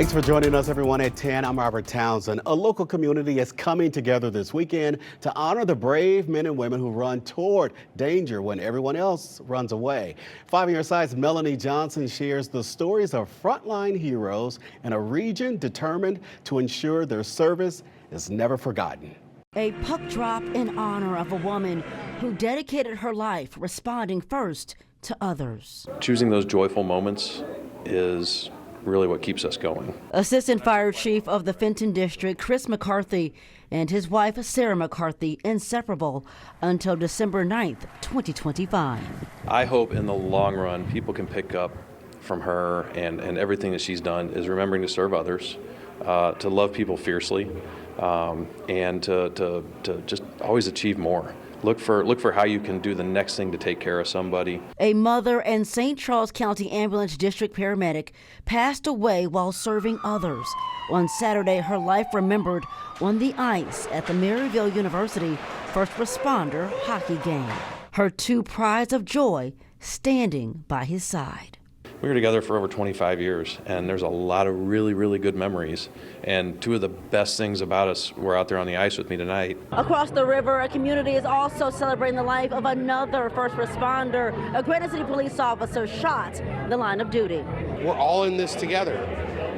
Thanks for joining us, everyone, at 10. I'm Robert Townsend. A local community is coming together this weekend to honor the brave men and women who run toward danger when everyone else runs away. 5 on your side's Melanie Johnson shares the stories of frontline heroes in a region determined to ensure their service is never forgotten. A puck drop in honor of a woman who dedicated her life responding first to others. Choosing those joyful moments is really what keeps us going. Assistant Fire Chief of the Fenton District, Chris McCarthy, and his wife, Sarah McCarthy, inseparable until December 9th, 2025. I hope in the long run people can pick up from her and everything that she's done is remembering to serve others, to love people fiercely, and to just always achieve more. Look for how you can do the next thing to take care of somebody. A mother and St. Charles County Ambulance District paramedic passed away while serving others. On Saturday, her life remembered on the ice at the Maryville University first responder hockey game. Her two prides of joy standing by his side. We were together for over 25 years, and there's a lot of really, really good memories. And two of the best things about us were out there on the ice with me tonight. Across the river, a community is also celebrating the life of another first responder. A Granite City police officer shot in the line of duty. We're all in this together.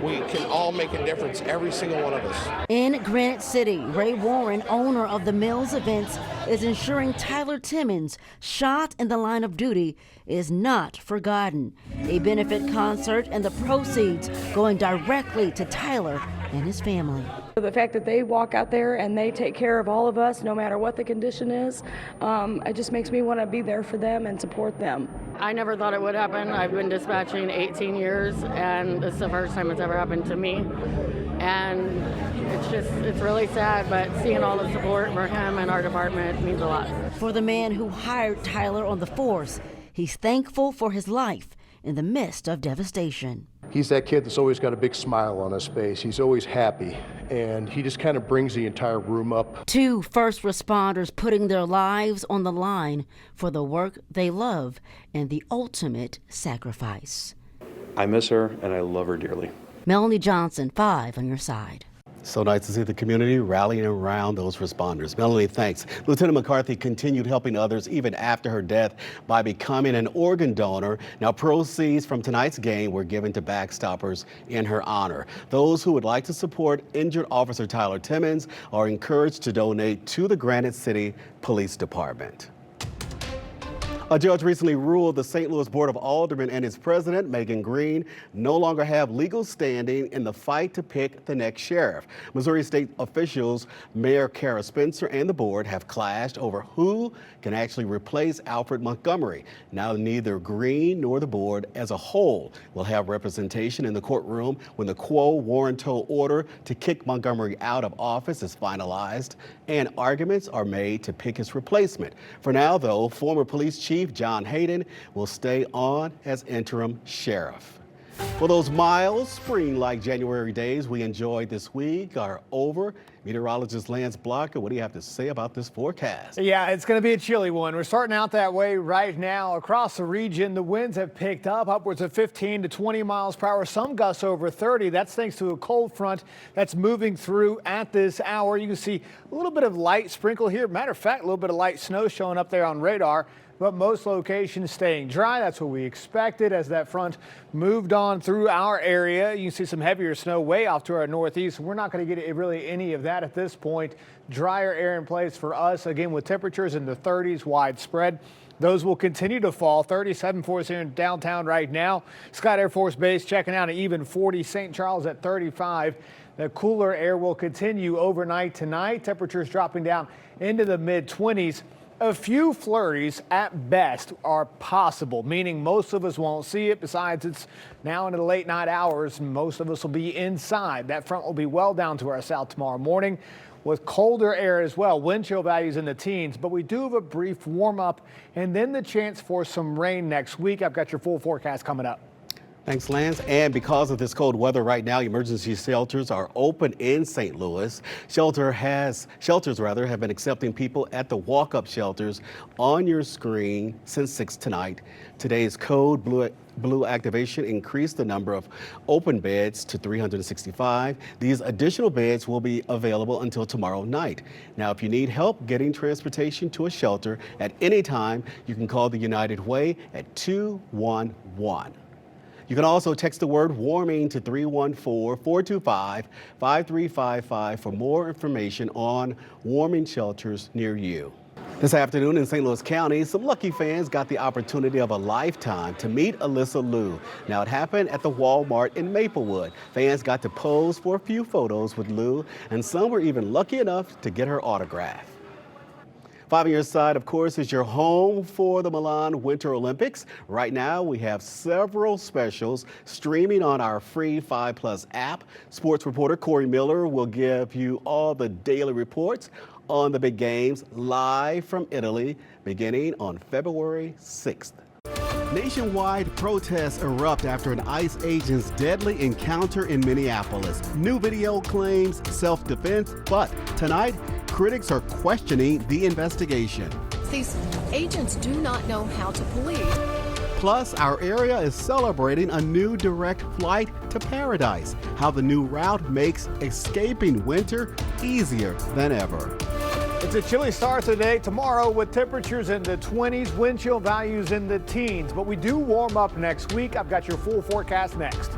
We can all make a difference, every single one of us. In Granite City, Ray Warren, owner of the Mills Events, is ensuring Tyler Timmons, shot in the line of duty, is not forgotten. A benefit concert and the proceeds going directly to Tyler and his family. The fact that they walk out there and they take care of all of us, no matter what the condition is, it just makes me want to be there for them and support them. I never thought it would happen. I've been dispatching 18 years, and this is the first time it's ever happened to me. And it's really sad, but seeing all the support for him and our department means a lot. For the man who hired Tyler on the force, he's thankful for his life in the midst of devastation. He's that kid that's always got a big smile on his face. He's always happy, and he just kind of brings the entire room up. Two first responders putting their lives on the line for the work they love and the ultimate sacrifice. I miss her, and I love her dearly. Melanie Johnson, 5 on your side. So nice to see the community rallying around those responders. Melanie, thanks. Lieutenant McCarthy continued helping others even after her death by becoming an organ donor. Now, proceeds from tonight's game were given to Backstoppers in her honor. Those who would like to support injured Officer Tyler Timmons are encouraged to donate to the Granite City Police Department. A judge recently ruled the St. Louis Board of Aldermen and its president, Megan Green, no longer have legal standing in the fight to pick the next sheriff. Missouri state officials, Mayor Kara Spencer and the board have clashed over who can actually replace Alfred Montgomery. Now neither Green nor the board as a whole will have representation in the courtroom when the quo warranto order to kick Montgomery out of office is finalized and arguments are made to pick his replacement. For now, though, former police chief John Hayden will stay on as interim sheriff. Well, those mild spring-like January days we enjoyed this week are over. Meteorologist Lance Blocker, what do you have to say about this forecast? Yeah, it's going to be a chilly one. We're starting out that way right now. Across the region, the winds have picked up upwards of 15 to 20 miles per hour. Some gusts over 30. That's thanks to a cold front that's moving through at this hour. You can see a little bit of light sprinkle here. Matter of fact, a little bit of light snow showing up there on radar. But most locations staying dry. That's what we expected as that front moved on through our area. You can see some heavier snow way off to our northeast. We're not going to get really any of that at this point. Drier air in place for us, again, with temperatures in the 30s widespread. Those will continue to fall. 37 for us here in downtown right now. Scott Air Force Base checking out an even 40. St. Charles at 35. The cooler air will continue overnight tonight. Temperatures dropping down into the mid-20s. A few flurries at best are possible, meaning most of us won't see it. Besides, it's now into the late night hours. Most of us will be inside. That front will be well down to our south tomorrow morning with colder air as well. Wind chill values in the teens, but we do have a brief warm up and then the chance for some rain next week. I've got your full forecast coming up. Thanks, Lance. And because of this cold weather right now, emergency shelters are open in St. Louis. Shelters have been accepting people at the walk-up shelters on your screen since 6 tonight. Today's code blue activation increased the number of open beds to 365. These additional beds will be available until tomorrow night. Now, if you need help getting transportation to a shelter at any time, you can call the United Way at 211. You can also text the word warming to 314-425-5355 for more information on warming shelters near you. This afternoon in St. Louis County, some lucky fans got the opportunity of a lifetime to meet Alyssa Liu. Now, it happened at the Walmart in Maplewood. Fans got to pose for a few photos with Liu, and some were even lucky enough to get her autograph. 5 on your side, of course, is your home for the Milan Winter Olympics. Right now, we have several specials streaming on our free 5+ app. Sports reporter Corey Miller will give you all the daily reports on the big games live from Italy beginning on February 6th. Nationwide protests erupt after an ICE agent's deadly encounter in Minneapolis. New video claims self-defense, but tonight, critics are questioning the investigation. These agents do not know how to police. Plus, our area is celebrating a new direct flight to paradise. How the new route makes escaping winter easier than ever. It's a chilly start today. Tomorrow with temperatures in the 20s, wind chill values in the teens. But we do warm up next week. I've got your full forecast next.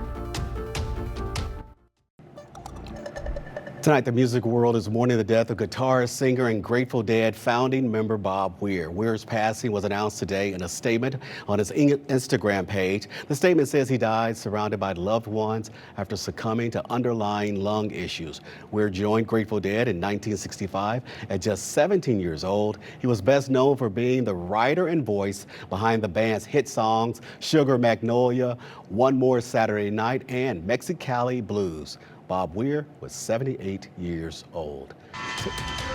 Tonight, the music world is mourning the death of guitarist, singer, and Grateful Dead founding member Bob Weir. Weir's passing was announced today in a statement on his Instagram page. The statement says he died surrounded by loved ones after succumbing to underlying lung issues. Weir joined Grateful Dead in 1965 at just 17 years old. He was best known for being the writer and voice behind the band's hit songs Sugar Magnolia, One More Saturday Night, and Mexicali Blues. Bob Weir was 78 years old.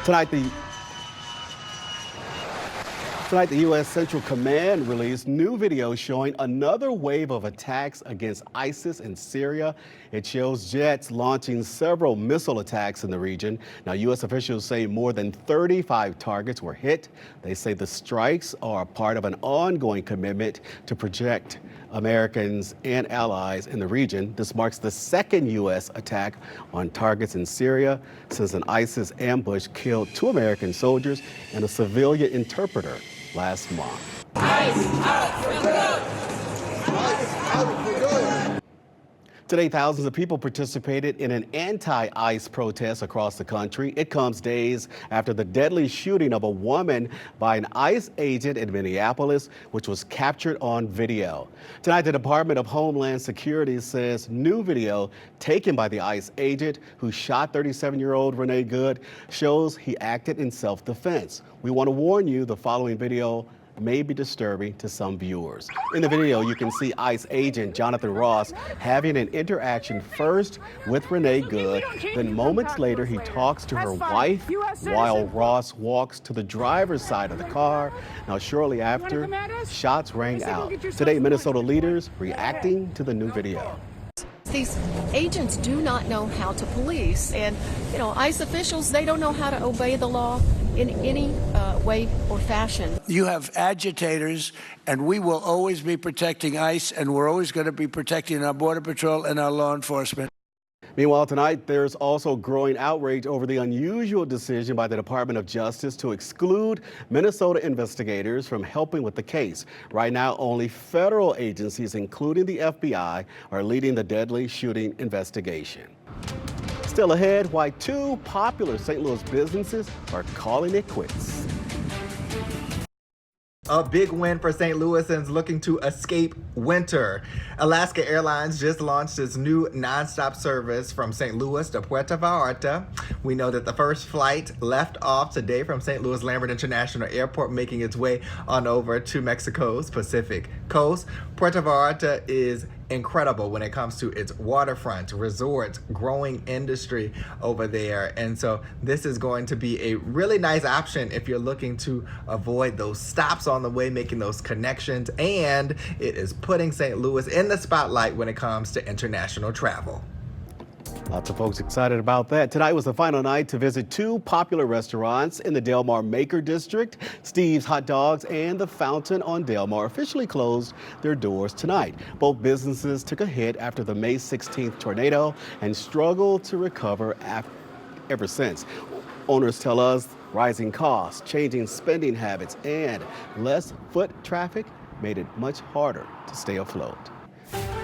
Tonight, the U.S. Central Command released new video showing another wave of attacks against ISIS in Syria. It shows jets launching several missile attacks in the region. Now, U.S. officials say more than 35 targets were hit. They say the strikes are part of an ongoing commitment to protect Americans and allies in the region. This marks the second U.S. attack on targets in Syria since an ISIS ambush killed 2 American soldiers and a civilian interpreter last month. Today, thousands of people participated in an anti-ICE protest across the country. It comes days after the deadly shooting of a woman by an ICE agent in Minneapolis, which was captured on video. Tonight, the Department of Homeland Security says new video taken by the ICE agent who shot 37-year-old Renee Good shows he acted in self-defense. We want to warn you, the following video may be disturbing to some viewers. In the video, you can see ICE agent Jonathan Ross having an interaction first with Renee Good, then moments later he talks to her wife while Ross walks to the driver's side of the car. Now, shortly after, shots rang out. Today, Minnesota leaders reacting to the new video. These agents do not know how to police, and ICE officials, they don't know how to obey the law in any way or fashion. You have agitators, and we will always be protecting ICE, and we're always going to be protecting our Border Patrol and our law enforcement. Meanwhile, tonight, there's also growing outrage over the unusual decision by the Department of Justice to exclude Minnesota investigators from helping with the case. Right now, only federal agencies, including the FBI, are leading the deadly shooting investigation. Still ahead, why 2 popular St. Louis businesses are calling it quits. A big win for St. Louisans looking to escape winter. Alaska Airlines just launched its new nonstop service from St. Louis to Puerto Vallarta. We know that the first flight left off today from St. Louis Lambert International Airport, making its way on over to Mexico's Pacific coast. Puerto Vallarta is incredible when it comes to its waterfront, resorts, growing industry over there. And so this is going to be a really nice option if you're looking to avoid those stops on the way, making those connections. And it is putting St. Louis in the spotlight when it comes to international travel. Lots of folks excited about that. Tonight was the final night to visit two popular restaurants in the Del Mar Maker District. Steve's Hot Dogs and The Fountain on Del Mar officially closed their doors tonight. Both businesses took a hit after the May 16th tornado and struggled to recover ever since. Owners tell us rising costs, changing spending habits, and less foot traffic made it much harder to stay afloat.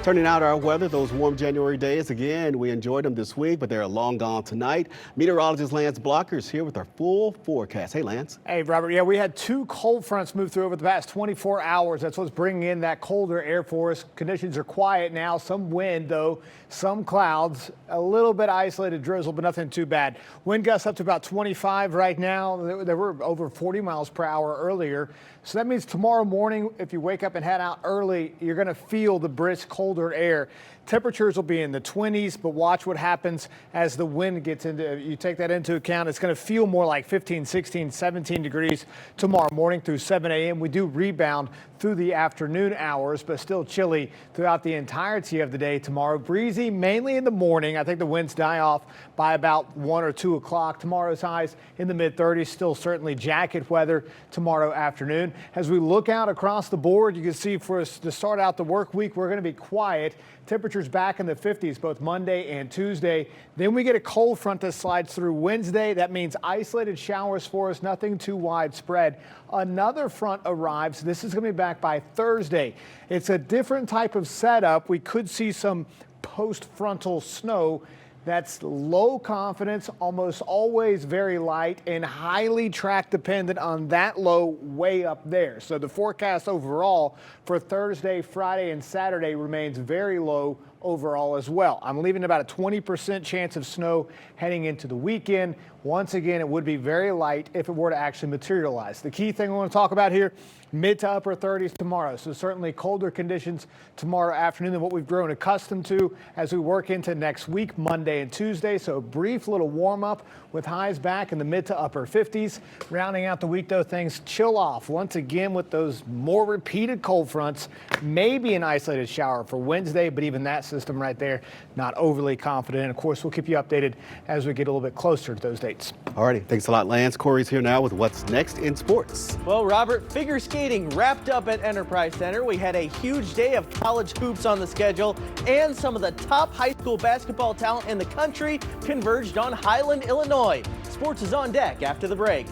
Turning out our weather, those warm January days, again, we enjoyed them this week, but they're long gone tonight. Meteorologist Lance Blocker is here with our full forecast. Hey, Lance. Hey, Robert. Yeah, we had two cold fronts move through over the past 24 hours. That's what's bringing in that colder air for us. Conditions are quiet now. Some wind, though, some clouds, a little bit isolated drizzle, but nothing too bad. Wind gusts up to about 25 right now. They were over 40 miles per hour earlier. So that means tomorrow morning, if you wake up and head out early, you're going to feel the brisk, colder air. Temperatures will be in the 20s, but watch what happens as the wind gets into, you take that into account. It's going to feel more like 15, 16, 17 degrees tomorrow morning through 7 a.m. We do rebound through the afternoon hours, but still chilly throughout the entirety of the day tomorrow. Breezy mainly in the morning. I think the winds die off by about 1 or 2 o'clock. Tomorrow's highs in the mid-30s, still certainly jacket weather tomorrow afternoon. As we look out across the board, you can see for us to start out the work week, we're going to be quiet. Temperatures back in the 50s both Monday and Tuesday. Then we get a cold front that slides through Wednesday. That means isolated showers for us, nothing too widespread. Another front arrives. This is going to be back by Thursday. It's a different type of setup. We could see some post-frontal snow. That's low confidence, almost always very light, and highly track dependent on that low way up there. So the forecast overall for Thursday, Friday, and Saturday remains very low overall as well. I'm leaving about a 20% chance of snow heading into the weekend. Once again, it would be very light if it were to actually materialize. The key thing I want to talk about here, mid to upper 30s tomorrow. So certainly colder conditions tomorrow afternoon than what we've grown accustomed to as we work into next week, Monday and Tuesday. So a brief little warm up with highs back in the mid to upper 50s. Rounding out the week, though, things chill off once again with those more repeated cold fronts. Maybe an isolated shower for Wednesday, but even that system right there, not overly confident. And of course, we'll keep you updated as we get a little bit closer to those dates. All righty. Thanks a lot, Lance. Corey's here now with what's next in sports. Well, Robert, figure skating wrapped up at Enterprise Center. We had a huge day of college hoops on the schedule, and some of the top high school basketball talent in the country converged on Highland, Illinois. Sports is on deck after the break.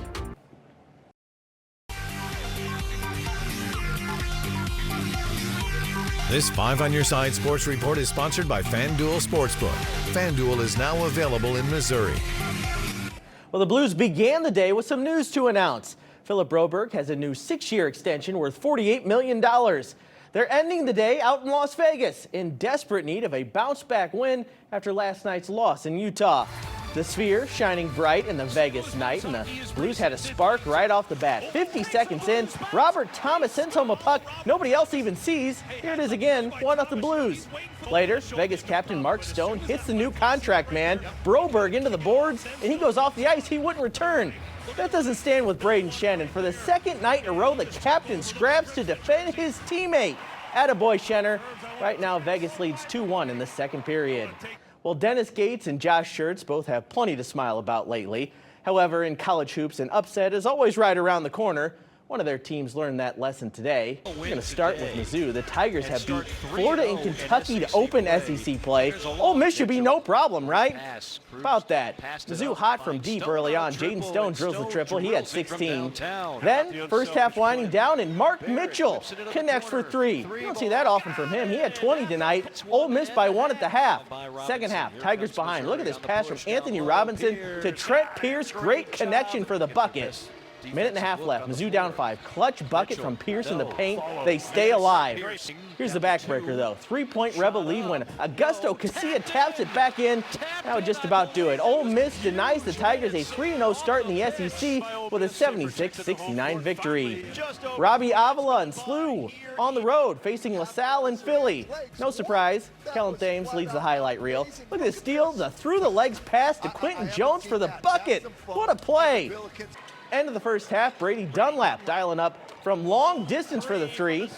This 5 on Your Side Sports Report is sponsored by FanDuel Sportsbook. FanDuel is now available in Missouri. Well, the Blues began the day with some news to announce. Philip Broberg has a new 6-year extension worth $48 million. They're ending the day out in Las Vegas in desperate need of a bounce-back win after last night's loss in Utah. The Sphere shining bright in the Vegas night, and the Blues had a spark right off the bat. 50 seconds in, Robert Thomas sends home a puck nobody else even sees. Here it is again, 1-0 Blues. Later, Vegas captain Mark Stone hits the new contract man, Broberg, into the boards, and he goes off the ice. He wouldn't return. That doesn't stand with Braden Shannon. For the second night in a row, the captain scraps to defend his teammate. Attaboy, Shannon. Right now, Vegas leads 2-1 in the second period. Well, Dennis Gates and Josh Schertz both have plenty to smile about lately. However, in college hoops, an upset is always right around the corner. One of their teams learned that lesson today. We're going to start with Mizzou. The Tigers have beat Florida and Kentucky to open SEC play. Ole Miss should be no problem, right? About that. Mizzou hot from deep early on. Jaden Stone drills the triple. He had 16. Then, first half winding down, and Mark Mitchell connects for 3. You don't see that often from him. He had 20 tonight. Ole Miss by 1 at the half. Second half, Tigers behind. Look at this pass from Anthony Robinson to Trent Pierce. Great connection for the bucket. Minute and a half left. Mizzou down 5. Clutch bucket from Pierce in the paint. They stay alive. Here's the backbreaker, though. 3-point Rebel lead when Augusto Casilla taps it back in. That would just about do it. Ole Miss denies the Tigers a 3-0 start in the SEC with a 76-69 victory. Robbie Avila and SLU on the road facing LaSalle and Philly. No surprise, Kellen Thames leads the highlight reel. Look at the steal, the through-the-legs pass to Quentin Jones for the bucket. What a play. End of the first half, Brady Dunlap dialing up from long distance for the 3.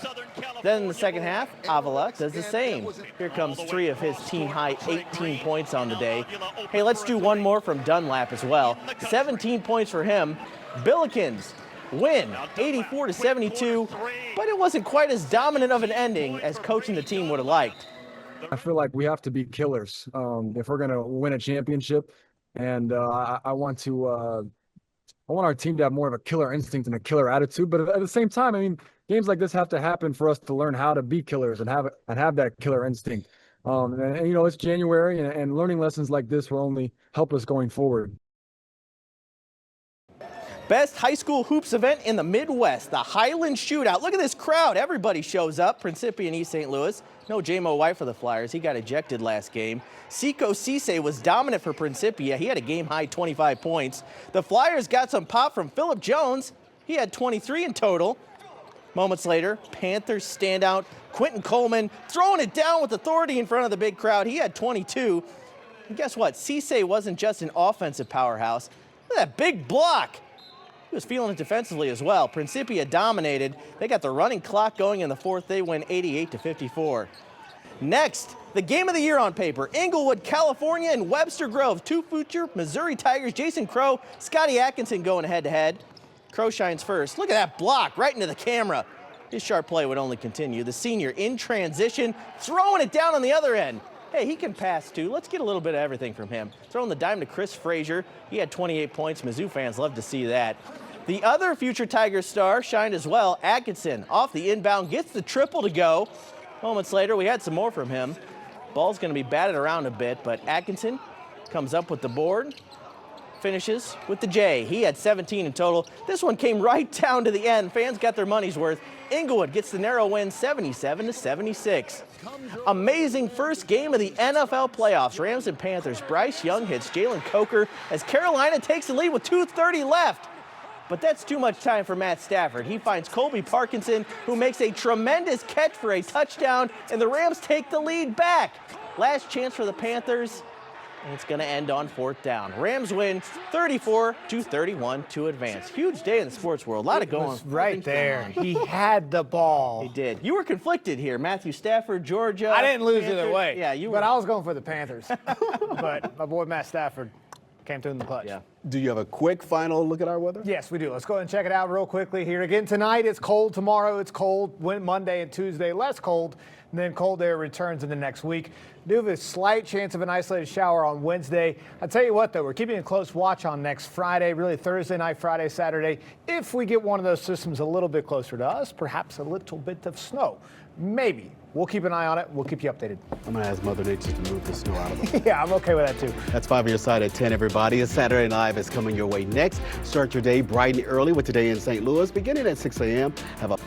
Then in the second half, Avila does the same. Here comes 3 of his team-high 18 points on the day. Hey, let's do one more from Dunlap as well. 17 points for him. Billikens win 84-72, but it wasn't quite as dominant of an ending as coach and the team would have liked. I feel like we have to be killers if we're going to win a championship, and I want our team to have more of a killer instinct and a killer attitude. But at the same time, I mean, games like this have to happen for us to learn how to be killers and have that killer instinct. And you know, it's January, and learning lessons like this will only help us going forward. Best high school hoops event in the Midwest, the Highland Shootout. Look at this crowd. Everybody shows up. Principia and East St. Louis. No J-Mo White for the Flyers. He got ejected last game. Seiko Cisse was dominant for Principia. He had a game-high 25 points. The Flyers got some pop from Phillip Jones. He had 23 in total. Moments later, Panthers standout Quentin Coleman throwing it down with authority in front of the big crowd. He had 22. And guess what? Cisse wasn't just an offensive powerhouse. Look at that big block. He was feeling it defensively as well. Principia dominated. They got the running clock going in the fourth. They win 88-54. Next, the game of the year on paper. Inglewood, California, and Webster Grove. 2 future Missouri Tigers. Jason Crow, Scotty Atkinson going head-to-head. Crow shines first. Look at that block right into the camera. His sharp play would only continue. The senior in transition, throwing it down on the other end. Hey, he can pass too. Let's get a little bit of everything from him. Throwing the dime to Chris Frazier. He had 28 points. Mizzou fans love to see that. The other future Tigers star shined as well. Atkinson off the inbound, gets the triple to go. Moments later, we had some more from him. Ball's going to be batted around a bit, but Atkinson comes up with the board. Finishes with the J. He had 17 in total. This one came right down to the end. Fans got their money's worth. Inglewood gets the narrow win, 77-76. Amazing first game of the NFL playoffs. Rams and Panthers. Bryce Young hits Jalen Coker as Carolina takes the lead with 2:30 left. But that's too much time for Matt Stafford. He finds Colby Parkinson, who makes a tremendous catch for a touchdown, and the Rams take the lead back. Last chance for the Panthers, and it's going to end on 4th down. Rams win 34-31 to advance. Huge day in the sports world. A lot of going. Right there. He had the ball. He did. You were conflicted here. Matthew Stafford, Georgia. I didn't lose Panthers. either way. Yeah, you were. But I was going for the Panthers. But my boy Matt Stafford came through in the clutch. Yeah. Do you have a quick final look at our weather? Yes, we do. Let's go ahead and check it out real quickly here. Again, tonight it's cold. Tomorrow it's cold. Monday and Tuesday less cold. And then cold air returns in the next week. Do have a slight chance of an isolated shower on Wednesday. I tell you what, though, we're keeping a close watch on next Friday, really Thursday night, Friday, Saturday. If we get one of those systems a little bit closer to us, perhaps a little bit of snow. Maybe. We'll keep an eye on it. We'll keep you updated. I'm going to ask Mother Nature to move the snow out of the way. Yeah, I'm okay with that, too. That's 5 on your side at 10, everybody. A Saturday Live is coming your way next. Start your day bright and early with Today in St. Louis, beginning at 6 a.m. Have a